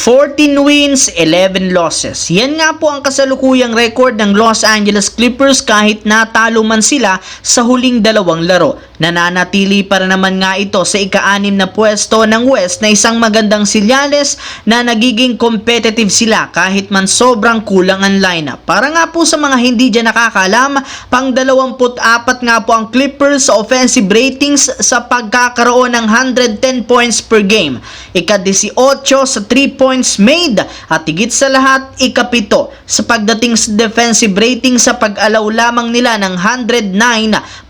14 wins, 11 losses. Yan nga po ang kasalukuyang record ng Los Angeles Clippers kahit natalo man sila sa huling dalawang laro. Nananatili para naman nga ito sa ika-6 na pwesto ng West na isang magandang sinyales na nagiging competitive sila kahit man sobrang kulang ang lineup. Para nga po sa mga hindi dyan nakakalam, pang 24 nga po ang Clippers sa offensive ratings sa pagkakaroon ng 110 points per game. Ika-18 sa 3 points made at higit sa lahat ika-7 sa pagdating sa defensive rating sa pag-alaw lamang nila ng 109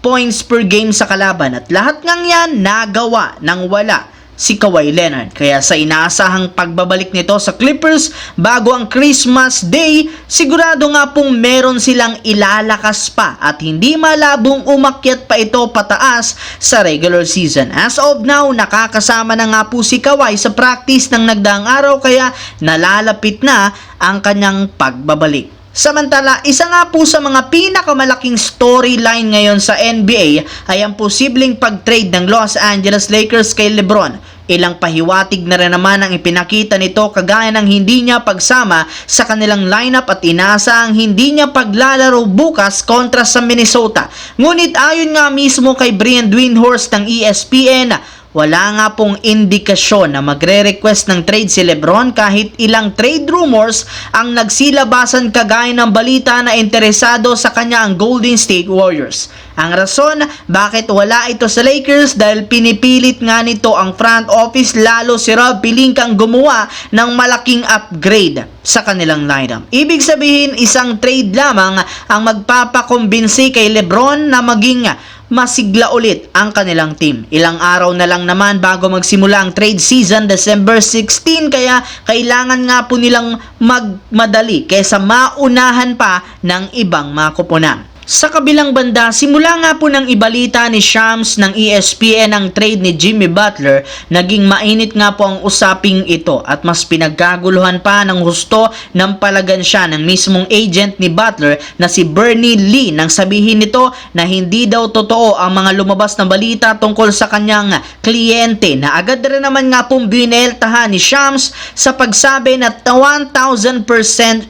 points per game sa kalaban at lahat ng yan nagawa ng wala si Kawhi Leonard. Kaya sa inaasahang pagbabalik nito sa Clippers bago ang Christmas Day, sigurado nga pong meron silang ilalakas pa at hindi malabong umakyat pa ito pataas sa regular season. As of now, nakakasama na nga po si Kawhi sa practice ng nagdaang araw kaya nalalapit na ang kanyang pagbabalik. Samantala, isa nga po sa mga pinakamalaking storyline ngayon sa NBA ay ang posibleng pag-trade ng Los Angeles Lakers kay LeBron. Ilang pahiwatig na rin naman ang ipinakita nito kagaya ng hindi niya pagsama sa kanilang lineup at inaasahang hindi niya paglalaro bukas kontra sa Minnesota. Ngunit ayon nga mismo kay Brian Windhorst ng ESPN, wala nga pong indikasyon na magre-request ng trade si LeBron kahit ilang trade rumors ang nagsilabasan kagaya ng balita na interesado sa kanya ang Golden State Warriors. Ang rason bakit wala ito sa Lakers dahil pinipilit nga nito ang front office lalo si Rob Pelinka ang gumawa ng malaking upgrade sa kanilang lineup. Ibig sabihin isang trade lamang ang magpapakumbinsi kay LeBron na maging masigla ulit ang kanilang team. Ilang araw na lang naman bago magsimula ang trade season, December 16, kaya kailangan nga po nilang magmadali kaysa maunahan pa ng ibang mga koponan. Sa kabilang banda, simula nga po ng ibalita ni Shams ng ESPN ang trade ni Jimmy Butler, naging mainit nga po ang usaping ito at mas pinagkaguluhan pa ng husto ng palagansya ng mismong agent ni Butler na si Bernie Lee nang sabihin nito na hindi daw totoo ang mga lumabas na balita tungkol sa kanyang kliyente na agad rin naman nga pong bineltahan ni Shams sa pagsabi na 1,000%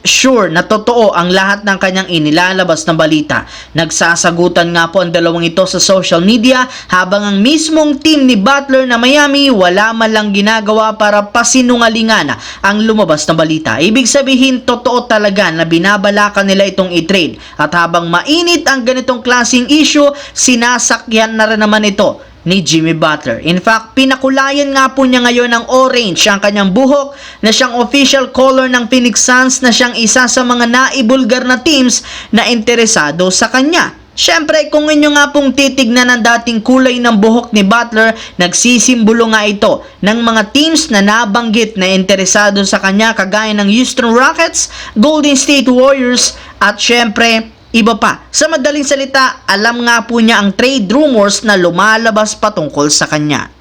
sure na totoo ang lahat ng kanyang inilalabas na balita. Nagsasagutan nga po ang dalawang ito sa social media habang ang mismong team ni Butler na Miami wala man lang ginagawa para pasinungalingan ang lumabas na balita. Ibig sabihin totoo talaga na binabalakan nila itong i-trade at habang mainit ang ganitong klaseng issue, sinasakyan na rin naman ito ni Jimmy Butler. In fact, pinakulayan nga po niya ngayon ng orange ang kanyang buhok na siyang official color ng Phoenix Suns na siyang isa sa mga naibulgar na teams na interesado sa kanya. Siyempre, kung inyo nga pong titignan ang dating kulay ng buhok ni Butler, nagsisimbolo nga ito ng mga teams na nabanggit na interesado sa kanya kagaya ng Houston Rockets, Golden State Warriors at siyempre iba pa. Sa madaling salita, alam nga po niya ang trade rumors na lumalabas patungkol sa kanya.